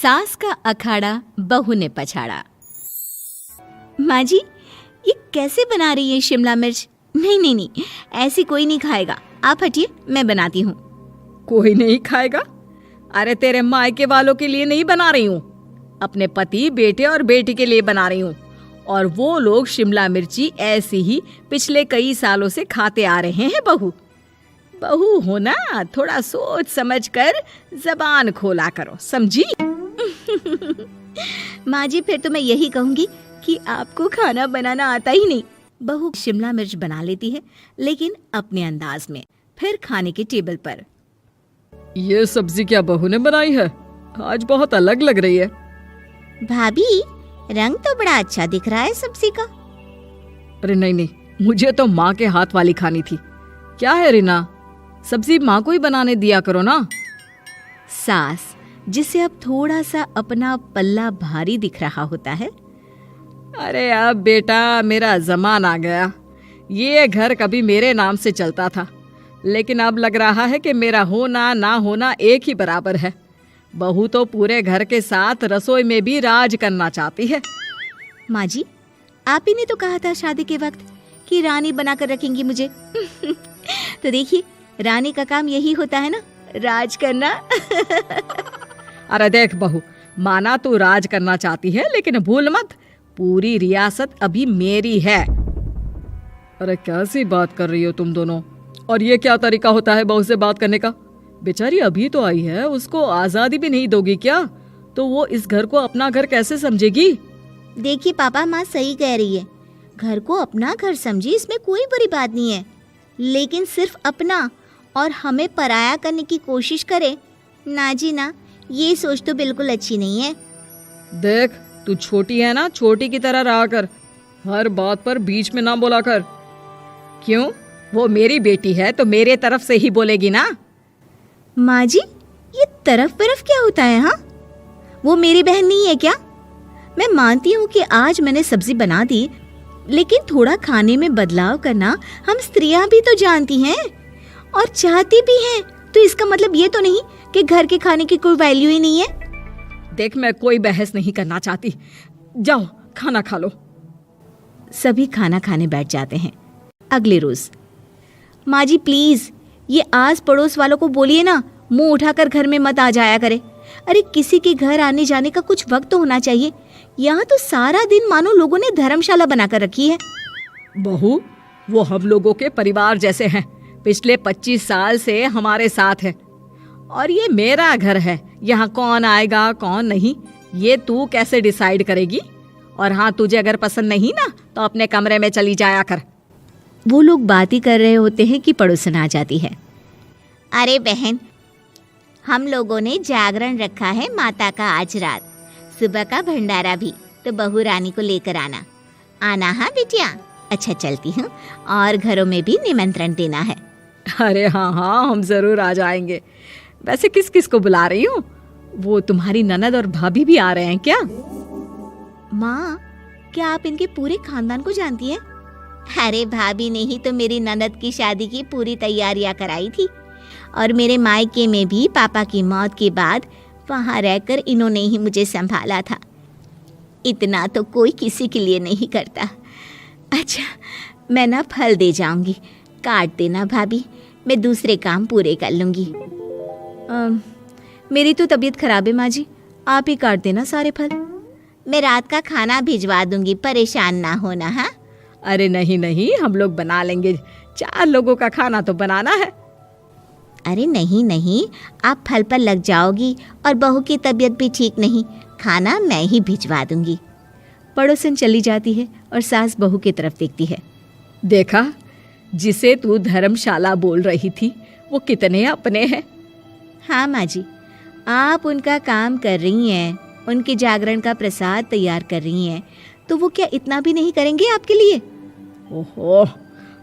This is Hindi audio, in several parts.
सास का अखाड़ा बहू ने पछाड़ा। माँ जी, ये कैसे बना रही है शिमला मिर्च? नहीं नहीं नहीं, ऐसी कोई नहीं खाएगा। आप हटिए, मैं बनाती हूँ। कोई नहीं खाएगा? अरे तेरे मायके वालों के लिए नहीं बना रही हूँ, अपने पति, बेटे और बेटी के लिए बना रही हूँ। और वो लोग शिमला मिर्ची ऐसी ही पिछले कई सालों से खाते आ रहे हैं। बहू बहू हो ना, थोड़ा सोच समझ कर जबान खोला करो, समझी? माँ जी, फिर तो मैं यही कहूँगी कि आपको खाना बनाना आता ही नहीं। बहू शिमला मिर्च बना लेती है, लेकिन अपने अंदाज में। फिर खाने के टेबल पर, ये सब्जी क्या बहू ने बनाई है? आज बहुत अलग लग रही है। भाभी, रंग तो बड़ा अच्छा दिख रहा है सब्जी का। अरे नहीं नहीं, मुझे तो माँ के हाथ वाली खानी थी। क्या है रीना, सब्जी माँ को ही बनाने दिया करो ना। सास, जिसे अब थोड़ा सा अपना पल्ला भारी दिख रहा होता है। अरे अब बेटा मेरा जमाना आ गया। ये घर कभी मेरे नाम से चलता था, लेकिन अब लग रहा है कि मेरा होना ना होना एक ही बराबर है। बहू तो पूरे घर के साथ रसोई में भी राज करना चाहती है। माँ जी, आप ही ने तो कहा था शादी के वक्त कि रानी बनाकर रखेंगी मुझे। तो देखिए, रानी का काम यही होता है ना, राज करना। अरे देख बहू, माना तू राज करना चाहती है, लेकिन भूल मत, पूरी रियासत अभी मेरी है। अरे कैसी बात कर रही हो तुम दोनों? और ये क्या तरीका होता है बहू से बात करने का? बेचारी अभी तो आई है, उसको आजादी भी नहीं दोगी क्या? तो वो इस घर को अपना घर कैसे समझेगी? देखिए पापा, माँ सही कह रही है। घर को अपना घर समझी, इसमें कोई बुरी बात नहीं है। लेकिन सिर्फ अपना और हमें पराया करने की कोशिश करे ना जी ना, ये सोच तो बिल्कुल अच्छी नहीं है। देख, तू छोटी है ना, छोटी की तरह रहा कर। हर बात पर बीच में ना बोला कर। क्यों? वो मेरी बेटी है तो मेरे तरफ से ही बोलेगी ना। माँ जी, ये तरफ क्या होता है? हाँ, वो मेरी बहन नहीं है क्या? मैं मानती हूँ कि आज मैंने सब्जी बना दी, लेकिन थोड़ा खाने में बदलाव करना हम स्त्रियां भी तो जानती हैं और चाहती भी हैं। तो इसका मतलब ये तो नहीं कि घर के खाने की कोई वैल्यू ही नहीं है। देख, मैं कोई बहस नहीं करना चाहती, जाओ खाना खा लो। सभी खाना खाने बैठ जाते हैं। अगले रोज, माँ जी प्लीज, ये आस पड़ोस वालों को बोलिए ना, मुंह उठाकर घर में मत आ जाया करे। अरे किसी के घर आने जाने का कुछ वक्त तो होना चाहिए। यहाँ तो सारा दिन मानो लोगों ने धर्मशाला बनाकर रखी है। बहू, वो हम लोगों के परिवार जैसे हैं, पिछले 25 साल से हमारे साथ है। और ये मेरा घर है, यहाँ कौन आएगा कौन नहीं ये तू कैसे डिसाइड करेगी? और हाँ, तुझे अगर पसंद नहीं ना तो अपने कमरे में चली जाया कर। वो लोग बात ही कर रहे होते हैं कि पड़ोसन आ जाती है। अरे बहन, हम लोगों ने जागरण रखा है माता का आज रात, सुबह का भंडारा भी, तो बहू रानी को लेकर आना। आना हाँ बिटिया? अच्छा चलती हूँ, और घरों में भी निमंत्रण देना है। अरे हाँ हाँ, हम जरूर आ जाएंगे। वैसे किस किस को बुला रही हूँ? वो तुम्हारी ननद और भाभी भी आ रहे हैं क्या? माँ, क्या आप इनके पूरे खानदान को जानती हैं? अरे भाभी ने ही तो मेरी ननद की शादी की पूरी तैयारियां कराई थी, और मेरे मायके में भी पापा की मौत के बाद वहाँ रहकर इन्होंने ही मुझे संभाला था। इतना तो कोई किसी के लिए नहीं करता। अच्छा, मैं ना फल दे जाऊंगी, काट देना भाभी, मैं दूसरे काम पूरे कर लूंगी। मेरी तो तबीयत खराब है माँ जी, आप ही काट देना सारे फल। मैं रात का खाना भिजवा दूंगी, परेशान ना होना। हाँ? अरे नहीं नहीं, हम लोग बना लेंगे, 4 लोगों का खाना तो बनाना है। अरे नहीं नहीं, आप फल पर लग जाओगी, और बहू की तबीयत भी ठीक नहीं, खाना मैं ही भिजवा दूंगी। पड़ोसन चली जाती है और सास बहू की तरफ देखती है। देखा, जिसे तू धर्मशाला बोल रही थी वो कितने अपने हैं। हाँ माँ जी, आप उनका काम कर रही हैं, उनके जागरण का प्रसाद तैयार कर रही हैं, तो वो क्या इतना भी नहीं करेंगे आपके लिए? ओहो,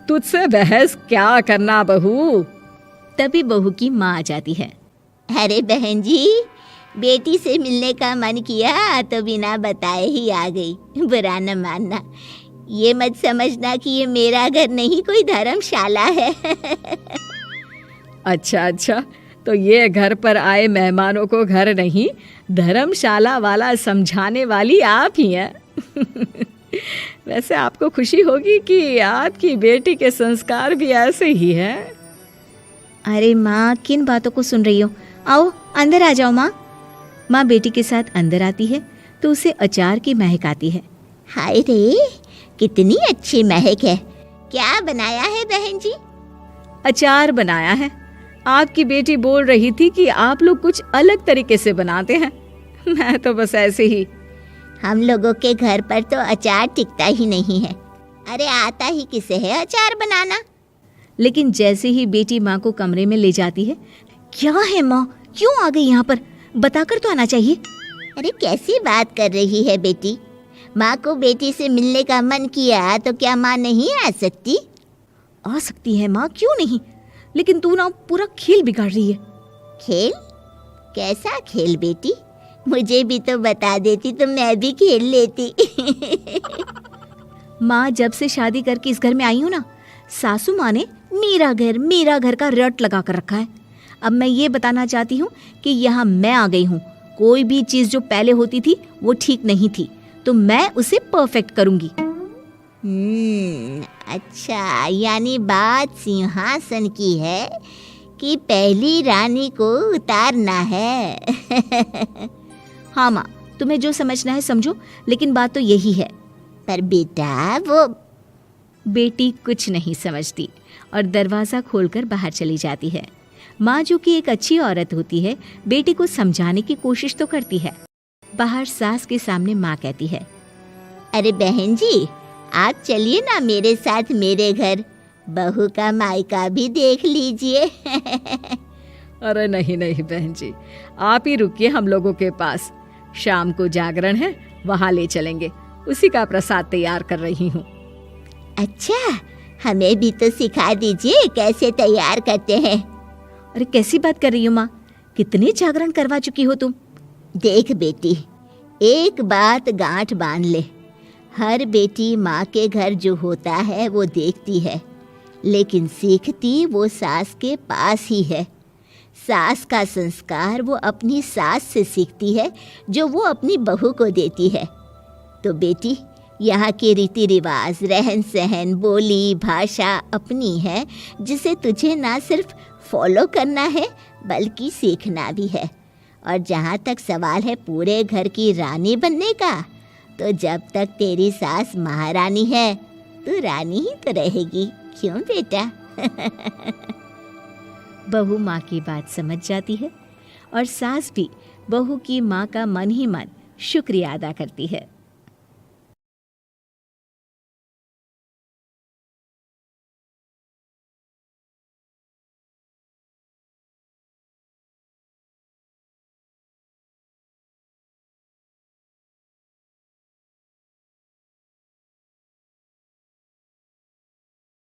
तुझसे बहस क्या करना बहू। तभी बहू की माँ आ जाती है। अरे बहन जी, बेटी से मिलने का मन किया तो बिना बताए ही आ गई, बुरा न मानना। ये मत समझना कि ये मेरा घर नहीं, कोई धर्मशाला है। अच्छा अच्छा, तो ये घर पर आए मेहमानों को घर नहीं धर्मशाला वाला समझाने वाली आप ही हैं। वैसे आपको खुशी होगी कि आपकी बेटी के संस्कार भी ऐसे ही हैं। अरे माँ, किन बातों को सुन रही हो? आओ अंदर आ जाओ माँ। माँ बेटी के साथ अंदर आती है तो उसे अचार की महक आती है। हाय रे, कितनी अच्छी महक है। क्या बनाया है बहन जी? अचार बनाया है। आपकी बेटी बोल रही थी कि आप लोग कुछ अलग तरीके से बनाते हैं। मैं तो बस ऐसे ही। हम लोगों के घर पर तो अचार टिकता ही नहीं है। अरे आता ही किसे है अचार बनाना? लेकिन जैसे ही बेटी माँ को कमरे में ले जाती है, क्या है माँ, क्यों आ गई यहाँ पर? बताकर तो आना चाहिए। अरे कैसी बात कर रही है बेटी? माँ को बेटी से मिलने का मन किया तो क्या माँ नहीं आ सकती? आ सकती है माँ, क्यों नहीं, लेकिन तू ना पूरा खेल बिगाड़ रही है। खेल? कैसा खेल बेटी? मुझे भी तो बता देती तो मैं भी खेल लेती। माँ, जब से शादी करके इस घर में आई हूँ ना, सासू माँ ने मेरा घर का रट लगा कर रखा है। अब मैं ये बताना चाहती हूँ कि यहाँ मैं आ गई हूँ। कोई भी चीज़ जो पहले होती थी वो ठीक नहीं थी, तो मैं उसे परफेक्ट करूँगी। अच्छा, यानी बात सिंहासन की है कि पहली रानी को उतारना है। हाँ माँ, तुम्हें जो समझना है समझो, लेकिन बात तो यही है। पर बेटा वो... बेटी कुछ नहीं समझती और दरवाज़ा खोलकर बाहर चली जाती है। माँ, जो कि एक अच्छी औरत होती है, बेटी को समझाने की कोशिश तो करती है। बाहर सास के सामने माँ कहती है, अरे बहन जी, आप चलिए ना मेरे साथ मेरे घर, बहू का मायका भी देख लीजिए। अरे नहीं नहीं बहन जी, आप ही रुकिए हम लोगों के पास। शाम को जागरण है, वहाँ ले चलेंगे। उसी का प्रसाद तैयार कर रही हूँ। अच्छा, हमें भी तो सिखा दीजिए कैसे तैयार करते हैं। अरे कैसी बात कर रही हो माँ, कितने जागरण करवा चुकी हो तुम? देख बेटी, एक बात गांठ बांध ले, हर बेटी माँ के घर जो होता है वो देखती है, लेकिन सीखती वो सास के पास ही है। सास का संस्कार वो अपनी सास से सीखती है, जो वो अपनी बहू को देती है। तो बेटी, यहाँ के रीति रिवाज, रहन सहन, बोली भाषा अपनी है, जिसे तुझे ना सिर्फ फॉलो करना है बल्कि सीखना भी है। और जहाँ तक सवाल है पूरे घर की रानी बनने का, तो जब तक तेरी सास महारानी है, तू रानी ही तो रहेगी। क्यों बेटा? बहू माँ की बात समझ जाती है और सास भी बहू की माँ का मन ही मन शुक्रिया अदा करती है।